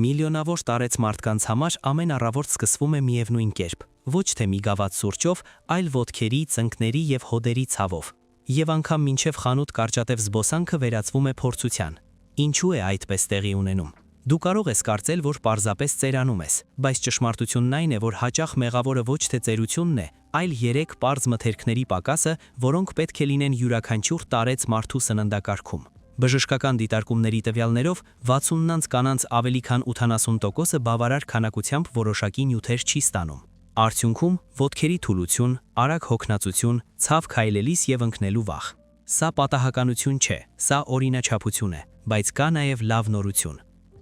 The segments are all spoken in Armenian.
Միլիոնավոր տարեց մարդկանց համար ամեն առավոտ սկսվում է միևնույն կերպ, ոչ թե մի գավաթ սուրճով, այլ ոտքերի, ծնկների եւ հոդերի ցավով։ Եվ անգամ մինչև խանութ կարճատև զբոսանքը վերածվում է փորձության։ Ինչու է այդպես տեղի ունենում։ Դու կարող ես կարծել, որ պարզապես ծերանում ես, բայց ճշմարտությունն այն է, որ հաճախ մեղավորը ոչ թե ծերությունն է, այլ 3 պարզ մթերքների պակասը, որոնք պետք է լինեն յուրաքանչյուր տարեց մարդու սննդակարգում։ Բժշկական դիտարկումների տվյալներով 60-նանց կանանց ավելի քան 80%-ը բավարար քանակությամբ որոշակի նյութեր չի ստանում։ Արդյունքում ոտքերի թուլություն, արագ հոգնածություն, ցավ քայլելիս եւ ընկնելու վախ։ Սա պատահականություն չէ, սա օրինաչափություն է, բայց կա նաեւ լավ նորություն։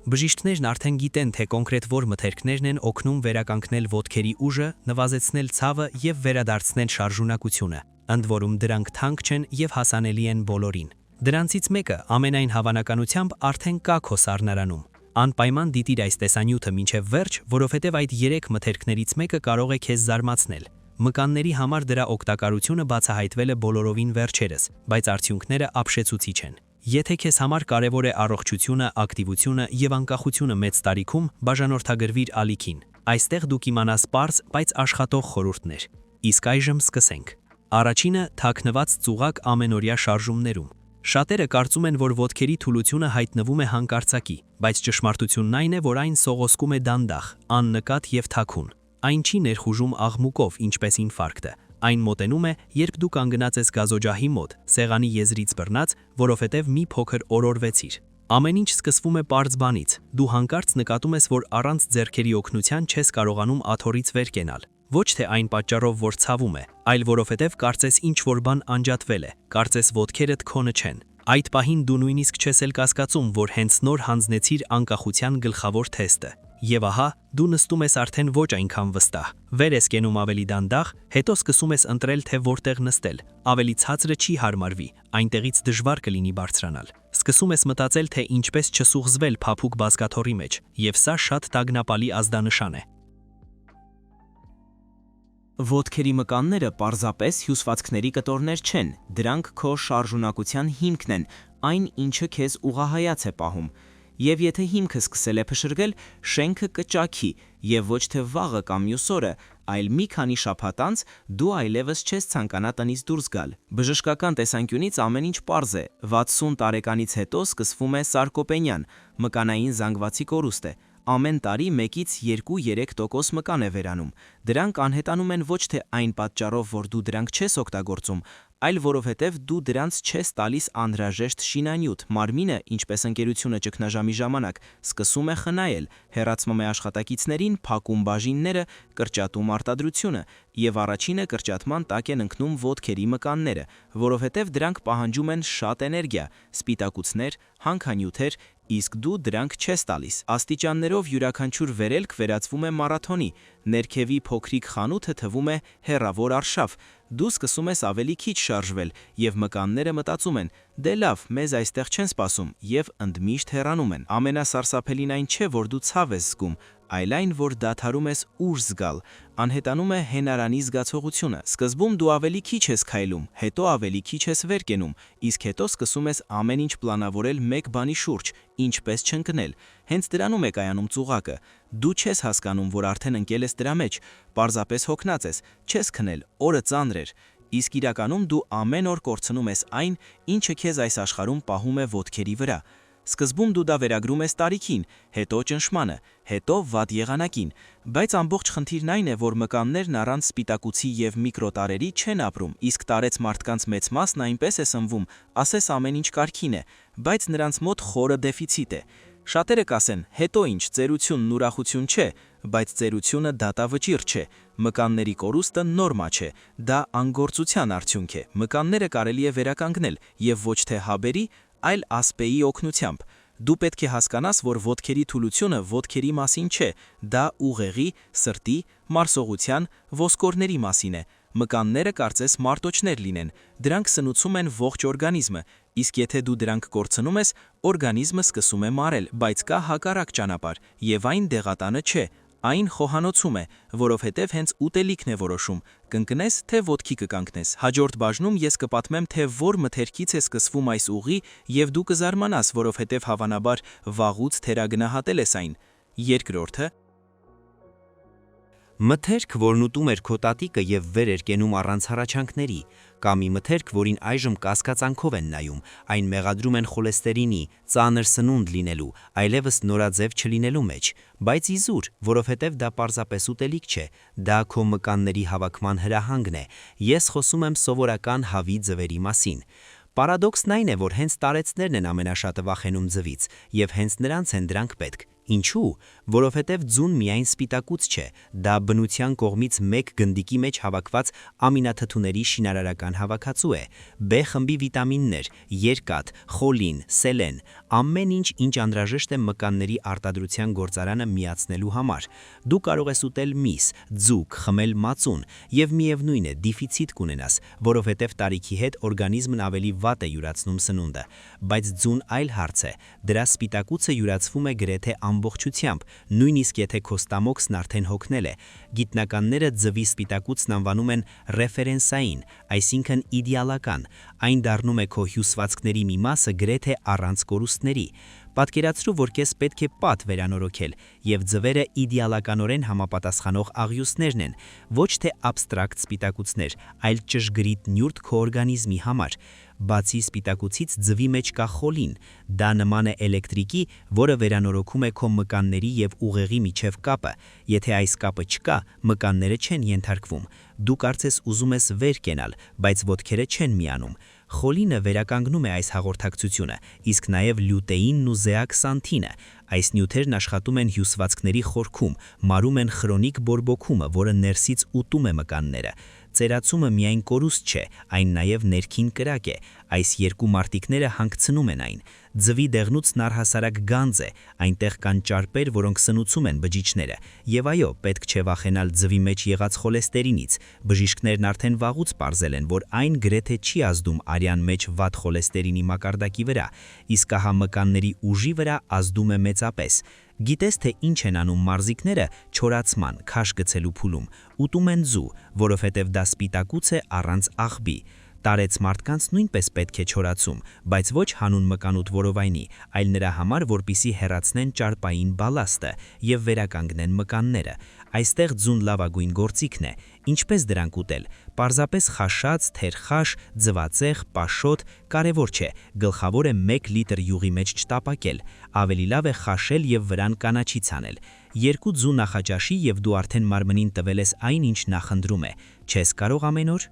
Բժիշկներն արդեն գիտեն, թե կոնկրետ որ մթերքներն են օգնում վերականգնել ոտքերի ուժը, նվազեցնել ցավը եւ վերադարձնել շարժունակությունը, ընդ որում դրանք թանկ չեն եւ հասանելի են բոլորին։ Դրանցից մեկը ամենայն հավանականությամբ արդեն կա քո սառնարանում։ Անպայման դիտիր այս տեսանյութը մինչև վերջ, որովհետև այդ 3 մթերքներից մեկը կարող է քեզ զարմացնել։ Մկանների համար դրա օգտակարությունը բացահայտվել է բոլորովին վերջերս, բայց արդյունքները ապշեցուցիչ են։ Եթե քեզ համար կարևոր է առողջությունը, ակտիվությունը եւ անկախությունը մեծ տարիքում, բաժանորդագրվիր ալիքին։ Այստեղ դու կիմանաս պարզ, բայց աշխատող խորհուրդներ։ Իսկ այժմ սկսենք։ Առաջինը՝ թաքնված ծուղակ ամենօրյա շարժումներում։ Շատերը կարծում են, որ ոտքերի թուլությունը հայտնվում է հանկարծակի, բայց ճշմարտությունն այն է, որ այն սողոսկում է դանդաղ, աննկատ եւ թաքուն։ Այն չի ներխուժում աղմուկով, ինչպես ինֆարկտը։ Այն մոտենում է, երբ դու կանգնած ես գազոջահի մոտ, սեղանի եզրից բռնած, որովհետև մի փոքր օրորվեցիր։ Ամեն ինչ սկսվում է պարզ բանից։ Դու հանկարծ նկատում ես, որ առանց ձեռքերի օգնության չես կարողանում աթոռից վեր կենալ։ Ոչ թե այն պատճառով, որ ցավում է, այլ որովհետև կարծես ինչ-որ բան անջատվել է, կարծես ոտքերդ քոնը չեն։ Այդ պահին դու նույնիսկ չես էլ կասկածում, որ հենց նոր հանձնեցիր անկախության գլխավոր թեստը։ Եվ ահա, դու նստում ես արդեն ոչ այնքան վստահ։ Վեր ես կենում ավելի դանդաղ, հետո սկսում ես ընտրել, թե որտեղ նստել։ Ավելի ցածրը չի հարմարվի, այնտեղից դժվար կլինի բարձրանալ։ Սկսում ես մտածել, թե ինչպես չսուղզվել փափուկ բազկաթոռի մեջ, եւ սա շատ տագնապալի ազդանշան է։ Ոտքերի մկանները պարզապես հյուսվածքների կտորներ չեն, դրանք քո շարժունակության հիմքն են, այն ինչը քեզ ուղղահայաց է պահում։ Եվ եթե հիմքը սկսել է փշրվել, շենքը կճաքի, եւ ոչ թե վաղը կամ մյուս օրը, այլ մի քանի շաբաթ անց դու այլևս չես ցանկանա տնից դուրս գալ։ Բժշկական տեսանկյունից ամեն ինչ պարզ է։ 60 տարեկանից հետո սկսվում է սարկոպենիան, մկանային զանգվածի կորուստ է։ Ամեն տարի 1-ից 2-3% մկան է վերանում։ Դրանք անհետանում են ոչ թե այն պատճառով, որ դու դրանք չես օգտագործում, այլ որովհետև դու դրանց չես տալիս անհրաժեշտ շինանյութ, մարմինը, ինչպես ընկերությունը ճգնաժամի ժամանակ, սկսում է խնայել, հեռացնում է աշխատակիցներին, փակում բաժինները, կրճատում արտադրությունը, եւ առաջինը կրճատման տակ են ընկնում ոտքերի մկանները, որովհետև դրանք պահանջում են շատ էներգիա, սպիտակուցներ, հանքանյութեր, իսկ դու դրանք չես տալիս։ Աստիճաններով յուրաքանչյուր վերելք վերածվում է մարաթոնի, ներքևի փոքրիկ խանութը թվում է հեռավոր արշավ։ Դու սկսում ես ավելի քիչ շարժվել, եւ մկանները մտածում են. դե լավ, մեզ այստեղ չեն սպասում, եւ ընդմիշտ հեռանում են։ Ամենասարսափելին այն չէ, որ դու ցավ ես զգում, այլ այն, որ դադարում ես ուժ զգալ։ Անհետանում է հենարանի զգացողությունը։ Սկզբում դու ավելի քիչ ես քայլում, հետո ավելի քիչ ես վեր կենում, իսկ հետո սկսում ես ամեն ինչ պլանավորել մեկ բանի շուրջ, ինչպես չընկնել։ Հենց դրանում է կայանում ծուղակը։ Դու չես հասկանում, որ արդեն ընկել ես դրա մեջ, պարզապես հոգնած ես, չես քնել, օրը ծանր էր։ Իսկ իրականում դու ամեն օր կորցնում ես այն, ինչը քեզ այս աշխարհում պահում է ոտքերի վրա։ Սկզբում դու դա վերագրում ես տարիքին, հետո ճնշմանը, հետո վատ եղանակին, բայց ամբողջ խնդիրն այն է, որ մկաններն առանց սպիտակուցի եւ միկրոտարերի չեն ապրում, իսկ տարեց մարդկանց մեծ մասն այնպես է սնվում, ասես ամեն ինչ կարգին է, բայց նրանց մոտ խորը դեֆիցիտ է։ Շատերը կասեն, հետո ինչ, ծերությունն ուրախություն չէ, բայց ծերությունը դատավճիռ չէ, մկանների կորուստը նորմա չէ, դա անգործության արդյունք է, մկանները կարելի է վերականգնել եւ ոչ թե հաբերի, այլ ասպեի օգնությամբ։ Դու պետք է հասկանաս, որ ոտքերի թուլությունը ոտքերի մասին չէ, դա ուղեղի, սրտի, մարսողության, ոսկորների մասին է։ Մկանները կարծես մարտոճներ լինեն, դրանք սնուցում են ողջ օրգանիզմը, իսկ եթե դու դրանք կորցնում ես, օրգանիզմը սկսում է մարել, բայց կա հակառակ ճանապարհ, եւ այն դեղատանը չէ, այն խոհանոցում է, որովհետև հենց ուտելիքն է որոշում, կընկնես, թե ոտքի կկանգնես։ Հաջորդ բաժնում ես կպատմեմ, թե որ մթերքից է սկսվում այս ուղի, եւ դու կզարմանաս, որովհետև հավանաբար վաղուց թերագնահատել ես այն։ Երկրորդը մթերք, որն ուտում էր քո տատիկը եւ վեր էր կենում առանց հառաչանքների, կամ մի մթերք, որին այժմ կասկածանքով են նայում, այն մեղադրում են խոլեստերինի, ծանր սնունդ լինելու, այլևս նորաձև չլինելու մեջ, բայց իզուր, որովհետեւ դա պարզապես ուտելիք չէ, դա քո մկանների հավաքման հրահանգն է։ Ես խոսում եմ սովորական հավի ձվերի մասին։ Պարադոքսն այն է, որ հենց տարեցներն են ամենաշատը վախենում ձվից, եւ հենց նրանց են դրանք պետք։ Ինչու՞։ Որովհետև ձուն միայն սպիտակուց չէ, դա բնության կողմից մեկ գնդիկի մեջ հավաքված ամինաթթուների շինարարական հավաքածու է։ B խմբի վիտամիններ, երկաթ, խոլին, սելեն, ամեն ինչ անհրաժեշտ է մկանների արտադրության գործարանը միացնելու համար։ Դու կարող ես ուտել միս, ձուկ, խմել մածուն, եւ միևնույն է, դիֆիցիտ կունենաս, որովհետև տարիքի հետ օրգանիզմն ավելի վատ է յուրացնում սնունդը։ Բայց ձուն այլ հարց է, դրա սպիտակուցը յուրացվում է գրեթե ամբողջությամբ, նույնիսկ եթե քո ստամոքսն արդեն հոգնել է։ Գիտնականները ձվի սպիտակուցն անվանում են ռեֆերենսային, այսինքն իդեալական, այն դառնում է քո հյուսվածքների մի մասը գրեթե առանց կորուստների։ Պատկերացրու, որ քեզ պետք է պատ վերանորոգել, եւ ձվերը իդեալականորեն համապատասխանող աղյուսներն են, ոչ թե աբստրակտ սպիտակուցներ, այլ ճշգրիտ նյութ քո օրգանիզմի համար։ Բացի սպիտակուցից ձվի մեջ կա խոլին, դա նման է էլեկտրիկի, որը վերանորոգում է քո մկանների եւ ուղեղի միջև կապը։ Եթե այս կապը չկա, մկանները չեն ենթարկվում։ Դու կարծես ուզում ես վեր կենալ, բայց ոտքերը չեն միանում։ Խոլինը վերականգնում է այս հաղորդակցությունը, իսկ նաև լյուտեինն ու զեակսանթինը։ Այս նյութերն աշխատում են հյուսվածքների խորքում, մարում են խրոնիկ բորբոքումը, որը ներսից ուտում է մկանները։ Ծերացումը միայն կորուստ չէ, այն նաև ներքին կրակ է։ Այս երկու մարտիկները հանգցնում են այն։ Ձվի դեղնուցն առհասարակ գանձ է, այնտեղ կան ճարպեր, որոնք սնուցում են բջիջները։ Եվ այո, պետք չէ վախենալ ձվի մեջ եղած խոլեստերինից։ Բժիշկներն արդեն վաղուց պարզել են, որ այն գրեթե չի ազդում արյան մեջ վատ խոլեստերինի մակարդակի վրա, իսկ ահա մկանների ուժի վրա ազդում է մեծապես։ Գիտես, թե ինչ են անում մարզիկները չորացման, քաշ գցելու փուլում։ Ուտում են ձու, որովհետև դա սպիտակուց է առանց աղբի։ Տարեց մարդկանց նույնպես պետք է չորացում, բայց ոչ հանուն մկանուտ որովայնի, այլ նրա համար, որպիսի հեռացնեն ճարպային բալաստը եւ վերականգնեն մկանները։ Այստեղ ձուն լավագույն գործիքն է։ Ինչպես դրանք ուտել։ Պարզապես խաշած, թերխաշ, ձվածեղ, պաշոտ, կարևոր չէ, գլխավոր է 1 լիտր յուղի մեջ չտապակել։ Ավելի լավ է խաշել եւ վրան կանաչի ցանել։ 2 ձու նախաճաշի եւ դու արդեն մարմնին տվել ես այն, ինչ նախընտրում է։ Չես կարող ամեն օր։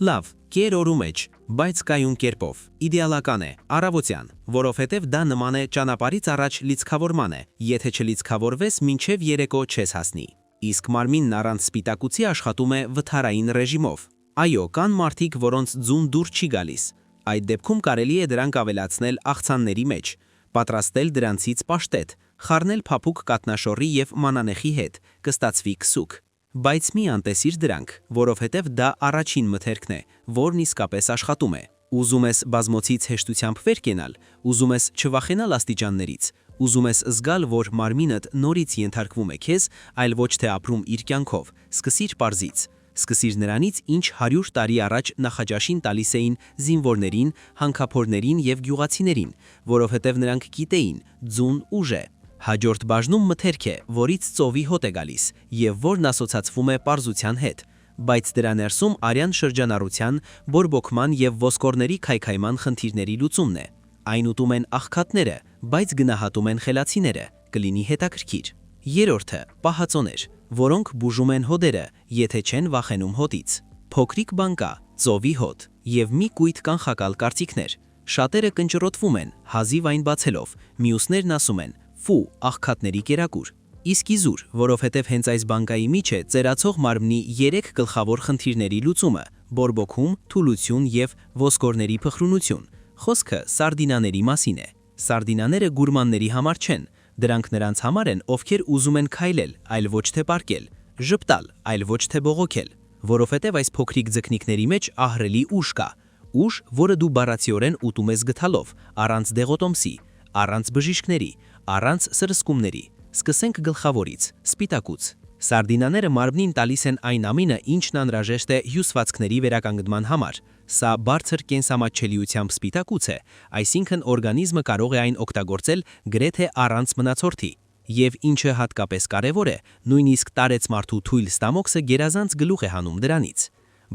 Լավ, կեր օրու մեջ, բայց կայուն կերպով, իդեալական է, առավոտյան, որովհետև դա նման է ճանապարհից առաջ լիցքավորման է, եթե չլիցքավորվես, մինչև երեկո չես հասնի։ Իսկ մարմինն առանց սպիտակուցի աշխատում է վթարային ռեժիմով։ Այո, կան մարդիկ, որոնց ձուն դուր չի գալիս։ Այդ դեպքում կարելի է դրանք ավելացնել աղցանների մեջ, պատրաստել դրանցից պաշտետ, խառնել փափուկ կատնաշոռի եւ մանանեխի հետ, կստացվի քսուկ։ Բայց մի անտեսիր դրանք, որովհետև դա առաջին մթերքն է, որն իսկապես աշխատում է։ Ուզում ես բազմոցից հեշտությամբ վեր կենալ, ուզում ես չվախենալ աստիճաններից, ուզում ես զգալ, որ մարմինդ նորից ենթարկվում է քեզ, այլ ոչ թե ապրում իր կյանքով, սկսիր պարզից։ Սկսիր նրանից, ինչ 100 տարի առաջ նախաճաշին տալիս էին զինվորներին, հանքափորներին եւ գյուղացիներին, որովհետև նրանք գիտեին, ձուն ուժ է։ Հաջորդ բաժնում մթերք է, որից ծովի հոտ է գալիս, եւ որն ասոցացվում է պարզության հետ, բայց դրա ներսում արյան շրջանառության, բորբոքման եւ ոսկորների քայքայման խնդիրների լուծումն է։ Այն ուտում են աղքատները, բայց գնահատում են խելացիները, կլինի հետաքրքիր։ Երրորդը՝ պահածոներ, որոնք բուժում են հոդերը, եթե չեն վախենում հոտից։ Փոքրիկ բան կա՝ ծովի հոտ, եւ մի կույտ կանխակալ կարծիքներ։ Շատերը կնճռոտվում են, հազիվ այն բացելով, մյուսներն ասում են՝ «Ֆու, աղքատների կերակուր»։ Իսկ իզուր, որովհետև հենց այս բանկայի միջ է ծերացող մարմնի 3 գլխավոր խնդիրների լուծումը՝ բորբոքում, թուլություն եւ ոսկորների փխրունություն։ Խոսքը սարդինաների մասին է։ Սարդինաները գուրմանների համար չեն, դրանք նրանց համար են, ովքեր ուզում են քայլել, այլ ոչ թե պարկել, ժպտալ, այլ ոչ թե բողոքել, որովհետև այս փոքրիկ ձկնիկների մեջ ահռելի ուժ կա։ Ուժ, որը դու բառացիորեն ուտում ես գդալով, առանց դեղոտոմսի, առանց բժիշկների, առանց սրսկումների։ Սկսենք գլխավորից՝ սպիտակուց։ Սարդինաները մարմնին տալիս են այն ամինը, ինչն անհրաժեշտ է հյուսվածքների վերականգնման համար։ Սա բարձր կենսամատչելիությամբ սպիտակուց է, այսինքն օրգանիզմը կարող է այն օգտագործել գրեթե առանց մնացորդի։ Եվ ինչը հատկապես կարևոր է, նույնիսկ տարեց մարդու թույլ ստամոքսը գերազանց գլուխ է հանում դրանից։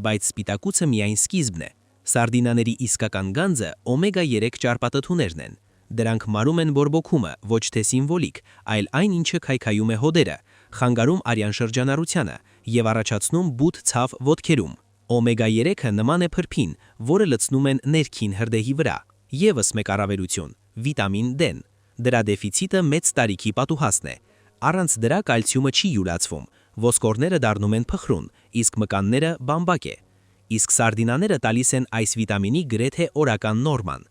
Բայց սպիտակուցը միայն սկիզբն է։ Սարդինաների իսկական գանձը օմեգա 3 ճարպատթուներն են։ Դրանք մարում են բորբոքումը, ոչ թե սիմվոլիկ, այլ այն, ինչը քայքայում է հոդերը, խանգարում արյան շրջանառությանը եւ առաջացնում բութ ցավ ոտքերում։ Օմեգա 3-ը նման է փրփին, որը լցնում են ներքին հրդեհի վրա։ Եվս մեկ առավելություն՝ վիտամին D-ն։ Դրա դեֆիցիտը մեծ տարիքի պատուհաստ է։ Առանց դրա կալցիումը չի յուրացվում, ոսկորները դառնում են փխրուն, իսկ մկանները բամբակ է։ Իսկ սարդինաները տալիս են այս վիտամինի գրեթե օրական նորման։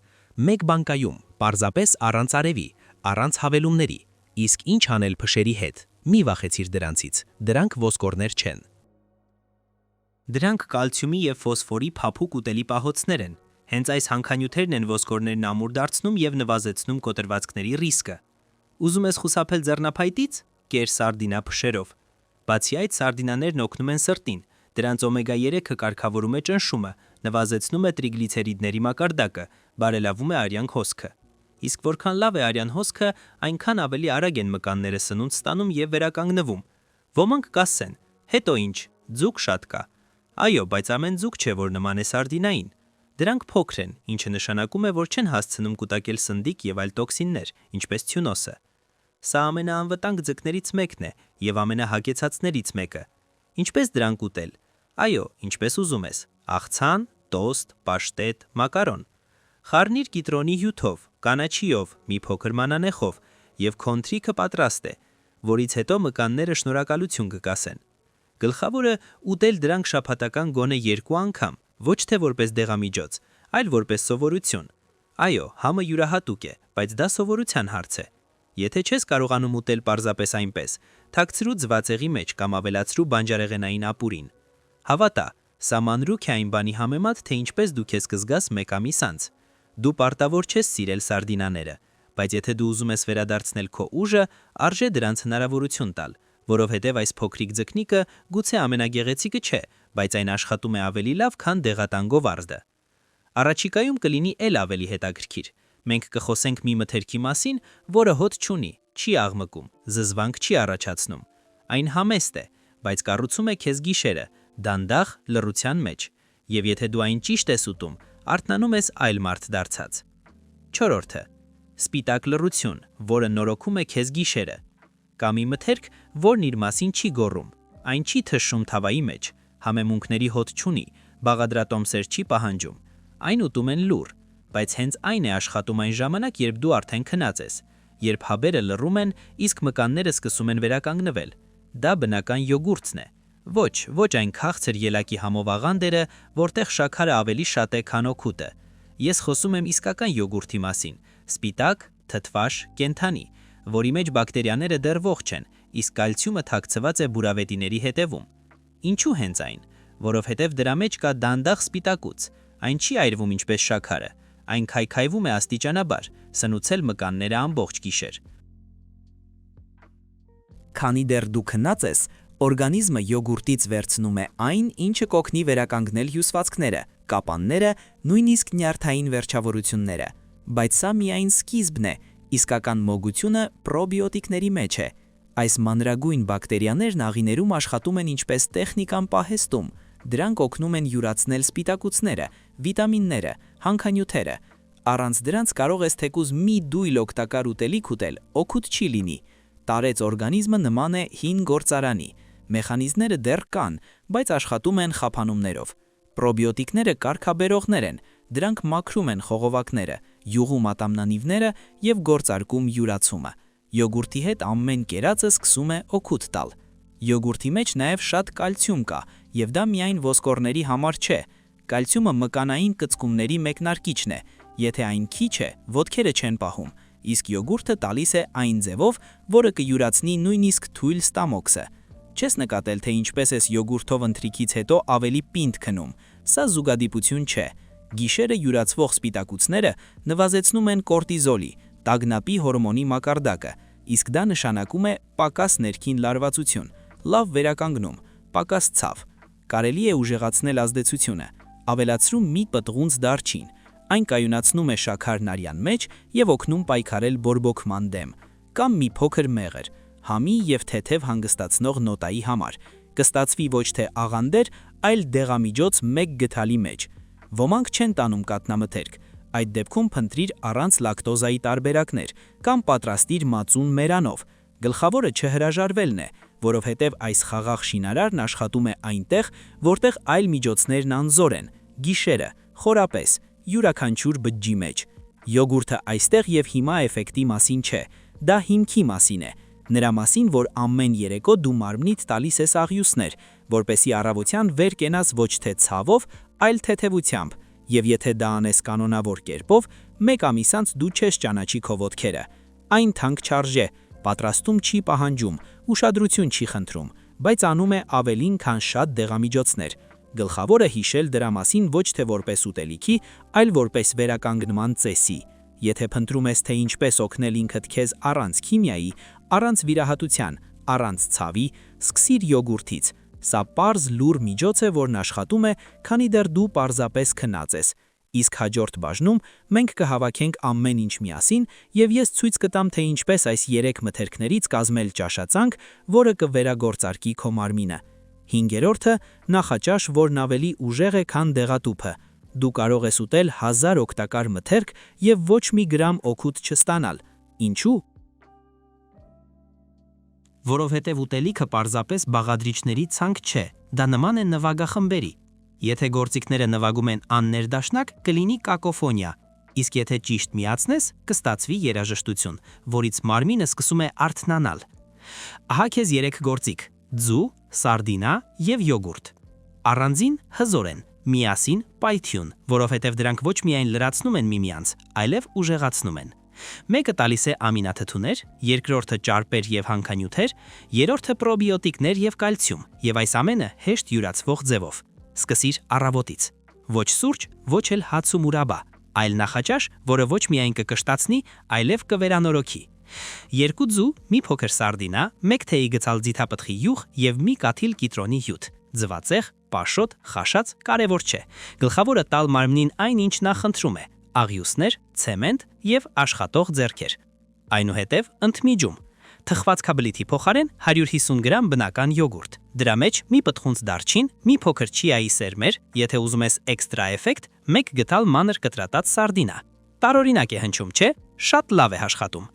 Մեկ բանկայում, պարզապես առանց արևի, առանց հավելումների։ Իսկ ինչ անել փշերի հետ։ Մի վախեցիր դրանցից, դրանք ոսկորներ չեն։ Դրանք կալցիումի եւ ֆոսֆորի փափուկ ուտելի պահոցներ են։ Հենց այս հանքանյութերն են ոսկորներն ամուր դարձնում եւ նվազեցնում կոտրվածքների ռիսկը։ Ուզում ես խուսափել ձեռնափայտից։ Կեր սարդինա փշերով։ Բացի այդ, սարդինաներն օգնում են սրտին։ Դրանց օմեգա 3-ը կարգավորում է ճնշումը, նվազեցնում է տրիգլիցերիդների մակարդակը, բարելավում է արյան հոսքը։ Իսկ որքան լավ է արյան հոսքը, այնքան ավելի արագ են մկանները սնունդ ստանում եւ վերականգնվում։ Ոմանք կասեն. հետո ինչ, ձուկ շատ կա։ Այո, բայց ամեն ձուկ չէ, որ նման է սարդինային։ Դրանք փոքր են, ինչը նշանակում է, որ չեն հասցնում կուտակել սնդիկ եւ այլ տոքսիններ, ինչպես թյունոսը։ Սա ամենաանվտանգ ձկներից մեկն է եւ ամենահագեցածներից մեկը։ Ինչպես դրանք ուտել։ Այո, ինչպես ուզում ես. աղցան, տոստ, պաշտետ, մակարոն։ Խառնիր կիտրոնի հյութով, կանաչիով, մի փոքր մանանեխով եւ քոնթրիքը պատրաստ է, որից հետո մկանները շնորհակալություն կկասեն։ Գլխավորը ուտել դրանք շաբաթական գոնե 2 անգամ, ոչ թե որպես դեղամիջոց, այլ որպես սովորություն։ Այո, համը յուրահատուկ է, բայց դա սովորության հարց է։ Եթե չես կարողանում ուտել պարզապես այնպես, թաքցրու ձվածեղի մեջ կամ ավելացրու բանջարեղենային ապուրին։ Հավատա, սա մանրուք է այն բանի համեմատ, թե ինչպես դու քեզ կզգաս մեկ ամիս անց։ Դու պարտավոր չես սիրել սարդինաները, բայց եթե դու ուզում ես վերադարձնել քո ուժը, արժե դրանց հնարավորություն տալ, որովհետև այս փոքրիկ ձկնիկը գուցե ամենագեղեցիկը չէ, բայց այն աշխատում է ավելի լավ, քան դեղատան գովարդը։ Առաջիկայում կլինի էլ ավելի հետաքրքիր։ Մենք կխոսենք մի մթերքի մասին, որը հոտ չունի, չի աղմկում, զզվանք չի առաջացնում։ Այն համեստ է, բայց կառուցում է քեզ գիշերը, դանդաղ լռության մեջ, եւ եթե դու այն ճիշտ ես ուտում, արթնանում ես այլ մարդ դարձած։ 4-րդը. սպիտակ լռություն, որը նորոգում է քեզ գիշերը։ Կա մի մթերք, որն իր մասին չի գոռում, այն չի թշում թավայի մեջ, համեմունքների հոտ չունի, բաղադրատոմսեր չի պահանջում։ Այն ուտում են լուռ, բայց հենց այն է աշխատում այն ժամանակ, երբ դու արդեն քնած ես, երբ հաբերը լռում են, իսկ մկանները սկսում են վերականգնվել։ Դա բնական յոգուրտն է։ Ոչ այն քաղցր ելակի համով աղանդերը, որտեղ շաքարը ավելի շատ է, քան օգուտը։ Ես խոսում եմ իսկական յոգուրտի մասին, սպիտակ, թթվաշ, կենդանի, որի մեջ բակտերիաները դեռ ողջ են, իսկ կալցիումը թաքցված է բուրավետիների հետևում։ Ինչու հենց այն, որովհետև դրա մեջ կա դանդաղ սպիտակուց, այն չի այրվում ինչպես շաքարը, այն քայքայվում է աստիճանաբար, սնուցել մկանները ամբողջ գիշեր։ Քանի դեռ դու քնած ես, օրգանիզմը յոգուրտից վերցնում է այն, ինչը կօգնի վերականգնել հյուսվածքները, կապանները, նույնիսկ նյարդային վերջավորությունները։ Բայց սա միայն սկիզբն է, իսկական մոգությունը պրոբիոտիկների մեջ է։ Այս մանրագույն բակտերիաներն աղիներում աշխատում են ինչպես տեխնիկան պահեստում, դրանք օգնում են յուրացնել սպիտակուցները, վիտամինները, հանքանյութերը։ Առանց դրանց կարող ես թեկուզ մի դույլ օգտակար ուտելիք ուտել, օգուտ չի լինի։ Տարեց օրգանիզմը նման է հին գործարանի, մեխանիզմները դեռ կան, բայց աշխատում են խափանումներով։ Պրոբիոտիկները կարգաբերողներ են, դրանք մաքրում են խողովակները, յուղում ատամնանիվները եւ գործարկում յուրացումը։ Յոգուրտի հետ ամեն կերածը սկսում է օգուտ տալ։ Յոգուրտի մեջ նաեւ շատ կալցիում կա, եւ դա միայն ոսկորների համար չէ։ Կալցիումը մկանային կծկումների մեկնարկիչն է, եթե այն քիչ է, ոտքերը չեն պահում, իսկ յոգուրտը տալիս է այն ձևով, որը կյուրացնի նույնիսկ թույլ ստամոքսը։ Չես նկատել, թե ինչպես ես յոգուրտով ընթրիքից հետո ավելի պինդ քնում։ Սա զուգադիպություն չէ։ Գիշերը յուրացվող սպիտակուցները նվազեցնում են կորտիզոլի, տագնապի հորմոնի մակարդակը, իսկ դա նշանակում է պակաս ներքին լարվածություն, լավ վերականգնում, պակաս ցավ։ Կարելի է ուժեղացնել ազդեցությունը։ ավելացրում մի պտղունց դարչին։ Այն կայունացնում է շաքարն արյան մեջ եւ օգնում պայքարել բորբոքման դեմ, կամ մի փոքր մեղր, համի եւ թեթև հանգստացնող նոտայի համար։ Կստացվի ոչ թե աղանդեր, այլ դեղամիջոց մեկ գթալի մեջ։ Ոմանք չեն տանում կատնամթերք, այդ դեպքում փնտրիր առանց լակտոզայի տարբերակներ կամ պատրաստիր մածուն մերանով։ Գլխավորը չհրաժարվելն է, որովհետև այս խաղաղ շինարարն աշխատում է այնտեղ, որտեղ այլ միջոցներն անզոր են՝ գիշերը, խորապես, յուրաքանչյուր բջջի մեջ։ Յոգուրտը այստեղ եւ հիմա էֆեկտի մասին չէ, դա հիմքի մասին է։ Նրա մասին, որ ամեն երեկո դու մարմնիդ տալիս ես աղյուսներ, որպեսի առավոտյան վեր կենաս ոչ թե ցավով, այլ թեթևությամբ, եւ եթե դա անես կանոնավոր կերպով, մեկ ամիս անց դու չես ճանաչի քո ոտքերը։ Այն թանկ չարժե, պատրաստում չի պահանջում, ուշադրություն չի խնդրում, բայց անում է ավելին, քան շատ դեղամիջոցներ։ Գլխավորը հիշել դրա մասին ոչ թե որպես ուտելիքի, այլ որպես վերականգնման ծեսի։ Եթե փնտրում ես, թե ինչպես օգնել ինքդ քեզ առանց քիմիայի, առանց վիրահատության, առանց ցավի, սկսիր յոգուրտից։ Սա պարզ լուր միջոց է, որն աշխատում է, քանի դեռ դու պարզապես քնած ես։ Իսկ հաջորդ բաժնում մենք կհավաքենք ամեն ինչ միասին, եւ ես ցույց կտամ, թե ինչպես այս 3 մթերքներից կազմել ճաշացանկ, որը կվերագործարկի քո մարմինը։ 5-րդը նախաճաշ, որն ավելի ուժեղ է, քան դեղատուփը։ Դու կարող ես ուտել 1000 օգտակար մթերք եւ ոչ մի գրամ օգուտ չստանալ։ Ինչու՞։ Որովհետև ուտելիքը պարզապես բաղադրիչների ցանկ չէ, դա նման է նվագախմբերի։ Եթե գործիքները նվագում են աններդաշնակ, կլինի կակոֆոնիա, իսկ եթե ճիշտ միացնես, կստացվի երաժշտություն, որից մարմինը սկսում է արթնանալ։ Ահա քեզ 3 գործիք՝ ձու, սարդինա եւ յոգուրտ։ Առանձին հզոր են, միասին պայթյուն, որովհետև դրանք ոչ միայն լրացնում են միմյանց, այլև ուժեղացնում են։ Մեկը տալիս է ամինաթթուներ, երկրորդը ճարպեր եւ հանքանյութեր, երրորդը պրոբիոտիկներ եւ կալցիում, եւ այս ամենը հեշտ յուրացվող ձևով։ Սկսիր առավոտից։ Ոչ սուրճ, ոչ էլ հաց ու մուրաբա, այլ նախաճաշ, որը ոչ միայն կկշտացնի, այլև կվերանորոգի։ 2 ձու, մի փոքր սարդինա, 1 թեյի գցալ ձիթապտղի յուղ եւ մի կաթիլ կիտրոնի հյութ։ Ձվածեղ, պաշոտ, խաշած, կարևոր չէ։ Գլխավորը տալ մարմնին այն, ինչ նա խնդրում է՝ աղյուսներ, ցեմենտ եւ աշխատող ձեռքեր։ Այնուհետև ընդմիջում։ Թխվածքաբլիթի փոխարեն 150 գրամ բնական յոգուրտ։ Դրա մեջ մի պտղունց դարչին, մի փոքր չիայի սերմեր, եթե ուզում ես էքստրա էֆեկտ, 1 գտալ մանր կտրատած սարդինա։ Տարօրինակ է հնչում, չէ՞։ Շատ լավ է աշխատում։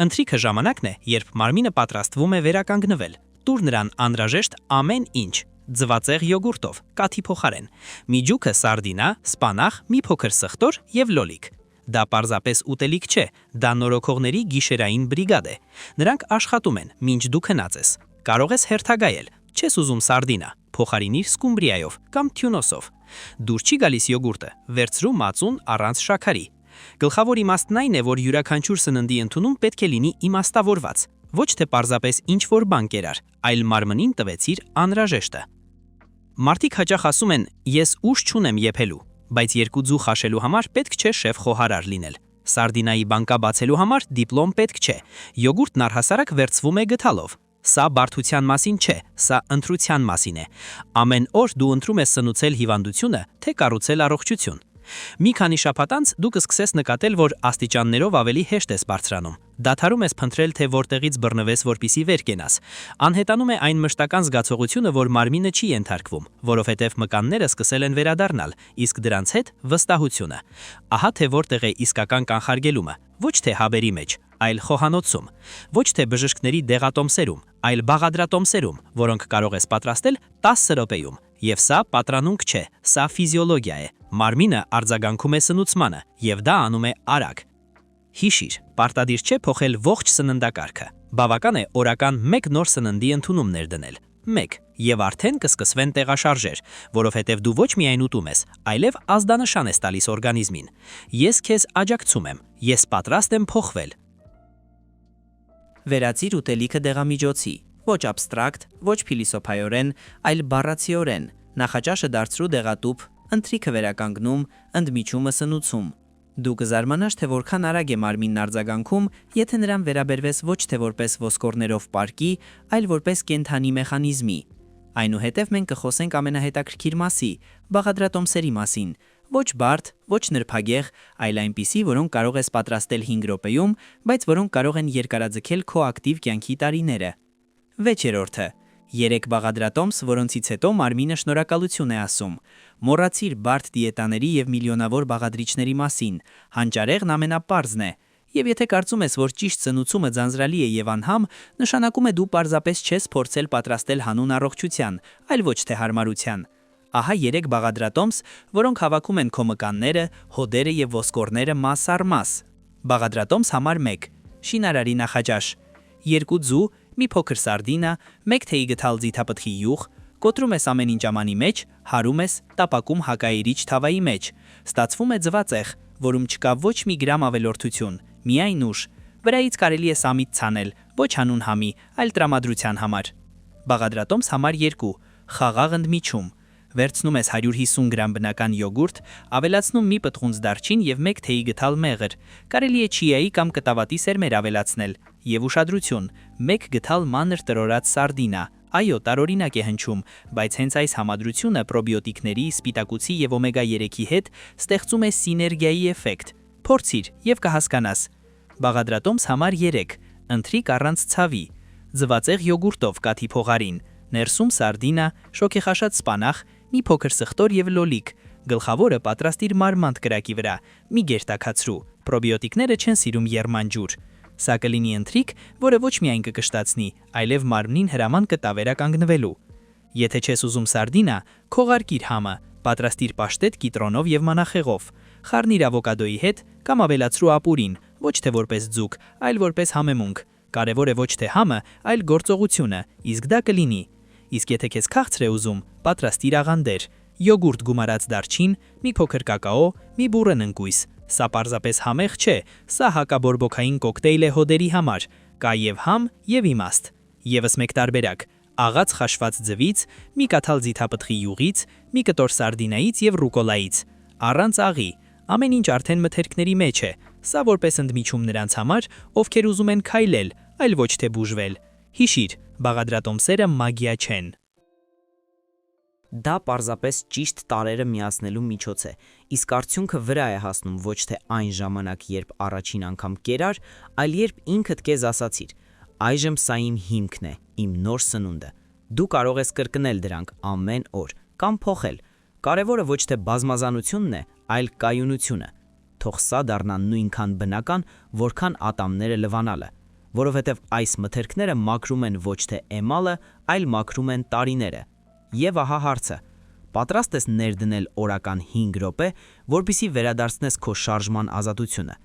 Ընթրիքը ժամանակն է, երբ մարմինը պատրաստվում է վերականգնվել։ Տուր նրան անհրաժեշտ ամեն ինչ։ Ձվածեղ յոգուրտով, կաթի փոխարեն, միջուկը սարդինա, սպանախ, մի փոքր սխտոր եւ լոլիկ։ Դա պարզապես ուտելիք չէ, դա նորոգողների գիշերային բրիգադ է։ Նրանք աշխատում են, մինչ դու քնած ես։ Կարող ես հերթագայել, չես ուզում սարդինա, փոխարինիր սկումբրիայով կամ թյունոսով։ Դուր չի գալիս յոգուրտը, վերցրու մածուն առանց շաքարի։ Գլխավոր իմաստն այն է, որ յուրաքանչյուր սննդի ընդունում պետք է լինի իմաստավորված։ Ոչ թե պարզապես ինչ-որ բան կերար, այլ մարմնին տվեցիր անհրաժեշտը։ Մարդիկ հաճախ ասում են, ես ուժ չունեմ եփելու, բայց 2 ձու խաշելու համար պետք չէ շեֆ խոհարար լինել։ Սարդինայի բանկա բացելու համար դիպլոմ պետք չէ։ Յոգուրտն առհասարակ վերցվում է գթալով։ Սա բարդության մասին չէ, սա ընտրության մասին է։ Ամեն օր դու ընտրում ես սնուցել հիվանդությունը, թե կառուցել առողջություն։ Մի քանի շաբաթ անց դու կսկսես նկատել, որ աստիճաններով ավելի հեշտ ես բարձրանում։ Դադարում ես փնտրել, թե որտեղից բռնվես, որպեսի վեր կենաս։ Անհետանում է այն մշտական զգացողությունը, որ մարմինը չի ենթարկվում, որովհետև մկանները սկսել են վերադառնալ, իսկ դրանց հետ վստահությունը։ Ահա թե որտեղ է իսկական կանխարգելումը, ոչ թե հաբերի մեջ, այլ խոհանոցում, ոչ թե բժիշկների դեղատոմսերում, այլ բաղադրատոմսերում, որոնք կարող ես պատրաստել 10 րոպեում։ Եվ սա պատրանունք չէ, սա ֆիզիոլոգիա է։ Մարմինը արձագանքում է սնուցմանը, եւ դա անում է արագ։ Հիշիր, պարտադիր չէ փոխել ողջ սննդակարգը։ Բավական է օրական 1 նոր սննդի ընդունում ներդնել։ 1 եւ արդեն կսկսվեն տեղաշարժեր, որովհետեւ դու ոչ միայն ուտում ես, այլև ազդանշան ես տալիս օրգանիզմին։ Ես քեզ աջակցում եմ, ես պատրաստ եմ փոխվել։ Վերածիր ուտելիքը դեղամիջոցի, ոչ абստրակտ, ոչ փիլիսոփայորեն, այլ բառացիորեն։ Նախաճաշը դարձրու դեղատուփ, ընթրիքը վերականգնում, ընդմիջումը սնուցում։ Դու կզարմանաս, թե որքան արագ է մարմինն արձագանքում, եթե նրան վերաբերվես ոչ թե որպես ոսկորներով պարկի, այլ որպես կենդանի մեխանիզմի։ Այնուհետև մենք կխոսենք ամենահետաքրքիր մասի՝ բաղադրատոմսերի մասին։ Ոչ բարդ, ոչ նրբագեղ, այլ այնպիսի, որոնք կարող ես պատրաստել 5 րոպեում, բայց որոնք կարող են երկարաձգել քո ակտիվ կյանքի տարիները։ 6-րդը. 3 բաղադրատոմս, որոնցից հետո մարմինը շնորհակալություն է ասում։ Մոռացիր բարդ դիետաների եւ միլիոնավոր բաղադրիչների մասին։ Հանճարեղն ամենապարզն է։ Եվ եթե կարծում ես, որ ճիշտ սնուցումը ձանձրալի է եւ անհամ, նշանակում է դու պարզապես չես փորձել պատրաստել հանուն առողջության, այլ ոչ թե հարմարության։ Ահա 3 բաղադրատոմս, որոնք հավաքում են քո մկանները, հոդերը եւ ոսկորները մաս առ մաս։ Բաղադրատոմս համար 1. Շինարարի նախաճաշ։ 2 ձու, մի փոքր սարդինա, 1 թեյի գթալ ձիթապտղի յուղ, կոտրում ես ամեն ինչ ամանի մեջ, հարում ես, տապակում հակաերիչ թավայի մեջ։ Ստացվում է ձվածեղ, որում չկա ոչ մի գրամ ավելորդություն, միայն ուժ։ Վրայից կարելի է սամիտ ցանել, ոչ հանուն համի, այլ տրամադրության համար։ Բաղադրատոմս համար 2. Խաղաղ ընդմիջում։ Վերցնում ես 150 գրամ բնական յոգուրտ, ավելացնում մի պտղունց դարչին եւ 1 թեյի գթալ մեղր։ Կարելի է չիայի կամ կտավատի սերմեր ավելացնել։ Եվ ուշադրություն, 1 գթալ մանր տրորած սարդինա։ Այո, տարօրինակ է հնչում, բայց հենց այս համադրությունը պրոբիոտիկների, սպիտակուցի եւ օմեգա 3-ի հետ ստեղծում է սիներգիայի էֆեկտ։ Փորձիր եւ կհասկանաս։ Բաղադրատոմս համար 3. Ընթրիք առանց ցավի։ Ձվածեղ յոգուրտով կաթի փողարին, ներսում սարդինա, շոգեխաշած սպանախ, մի փոքր սխտոր եւ լոլիկ։ Գլխավորը պատրաստիր մարմանդ կրակի վրա։ Մի գերտակացրու։ Պրոբիոտիկները չեն սիրում եռման ջուր։ Սա կլինի ընթրիք, որը ոչ միայն կկշտացնի, այլև մարմնին հրաման կտա վերականգնվելու։ Եթե չես ուզում սարդինա, քողարկիր համը, պատրաստիր պաշտետ կիտրոնով եւ մանախեղով։ Խառնիր ավոկադոյի հետ կամ ավելացրու ապուրին, ոչ թե որպես ձուկ, այլ որպես համեմունք։ Կարևոր է ոչ թե համը, այլ գործողությունը, իսկ դա կլինի։ Իսկ եթե քեզ քաղցր է ուզում, պատրաստիր աղանդեր։ Յոգուրտ գումարած դարչին, մի փոքր կակաո, մի բուռն ընկույզ։ Սա պարզապես համեղ չէ, սա հակաբորբոքային կոկտեյլ է հոդերի համար, կա եւ համ եւ իմաստ։ Եվս մեկ տարբերակ՝ աղաց խաշված ձվից, մի կաթալ ձիթապտղի յուղից, մի կտոր սարդինայից եւ ռուկոլայից։ Առանց աղի, ամեն ինչ արդեն մթերքների մեջ է։ Սա որպես ընդմիջում նրանց համար, ովքեր ուզում են քայլել, այլ ոչ թե բուժվել։ Հիշիր, բաղադրատոմսերը մագիա չեն։ Դա պարզապես ճիշտ տարրերը միացնելու միջոց է, իսկ արդյունքը վրա է հասնում ոչ թե այն ժամանակ, երբ առաջին անգամ կերար, այլ երբ ինքդ քեզ ասացիր. այժմ սա իմ հիմքն է, իմ նոր սնունդը։ Դու կարող ես կրկնել դրանք ամեն օր կամ փոխել։ Կարևորը ոչ թե բազմազանությունն է, այլ կայունությունը։ Թող սա դառնա նույնքան բնական, որքան ատամները լվանալը, որովհետև այս մթերքները մաքրում են ոչ թե էմալը, այլ մաքրում են տարիները։ Եվ ահա հարցը. պատրաստ ես ներդնել օրական 5 րոպե, որպեսզի վերադարձնես քո շարժման ազատությունը,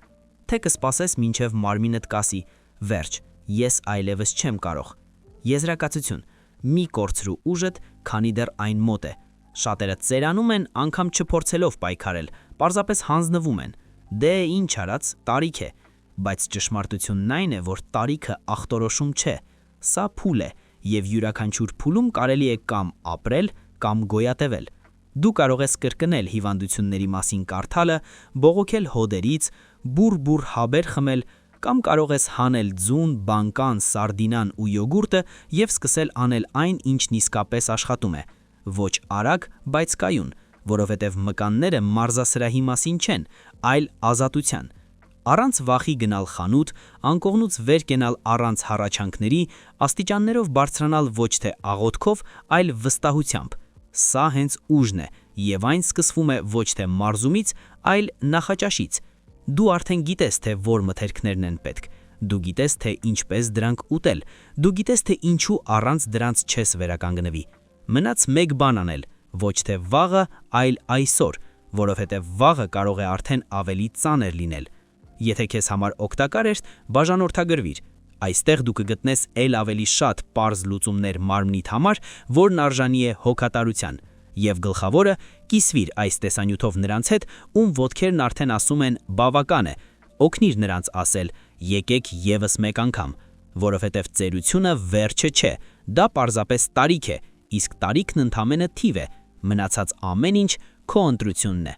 թե կսպասես մինչև մարմինդ կասի. վերջ, ես այլևս չեմ կարող։ Եզրակացություն. մի կորցրու ուժդ, քանի դեռ այն մոտ է։ Շատերը ծերանում են անգամ չփորձելով պայքարել, պարզապես հանձնվում են։ Դե ինչ արած, տարիք է, բայց ճշմարտությունն այն է, որ տարիքը ախտորոշում չէ, սա փուլ է, եւ յուրաքանչյուր փուլում կարելի է կամ ապրել, կամ գոյատևել։ Դու կարող ես կրկնել հիվանդությունների մասին կարդալը, բողոքել հոդերից, բուր հաբեր խմել, կամ կարող ես հանել ձուն, բանկան, սարդինան ու յոգուրտը եւ սկսել անել այն, ինչն իսկապես աշխատում է։ Ոչ արագ, բայց կայուն, որովհետև մկանները մարզասրահի մասին չեն, այլ ազատության։ Առանց վախի գնալ խանութ, անկողնուց վեր կենալ առանց հառաչանքների, աստիճաններով բարձրանալ ոչ թե աղոթքով, այլ վստահությամբ։ Սա հենց ուժն է, եւ այն սկսվում է ոչ թե մարզումից, այլ նախաճաշից։ Դու արդեն գիտես, թե որ մթերքներն են պետք։ Դու գիտես, թե ինչպես դրանք ուտել։ Դու գիտես, թե ինչու առանց դրանց չես վերականգնվի։ Մնաց մեկ բան անել, ոչ թե վաղը, այլ այսօր, որովհետև վաղը կարող է արդեն ավելի ծանր լինել։ Եթե քեզ համար օգտակար էր, բաժանորդագրվիր։ Այստեղ դու կգտնես ել ավելի շատ պարզ լուծումներ մարմնիդ համար, որն արժանի է հոգատարության։ Եվ գլխավորը կիսվիր այս տեսանյութով նրանց հետ, ում ոտքերն արդեն ասում են բավական է, օգնիր նրանց ասել եկեք եւս մեկ անգամ, որովհետև ծերությունը վերջը չէ, դա պարզապես տարիք է, իսկ տարիքն ընդամենը թիվ է, մնացած ամեն ինչ քո ընտրությունն է։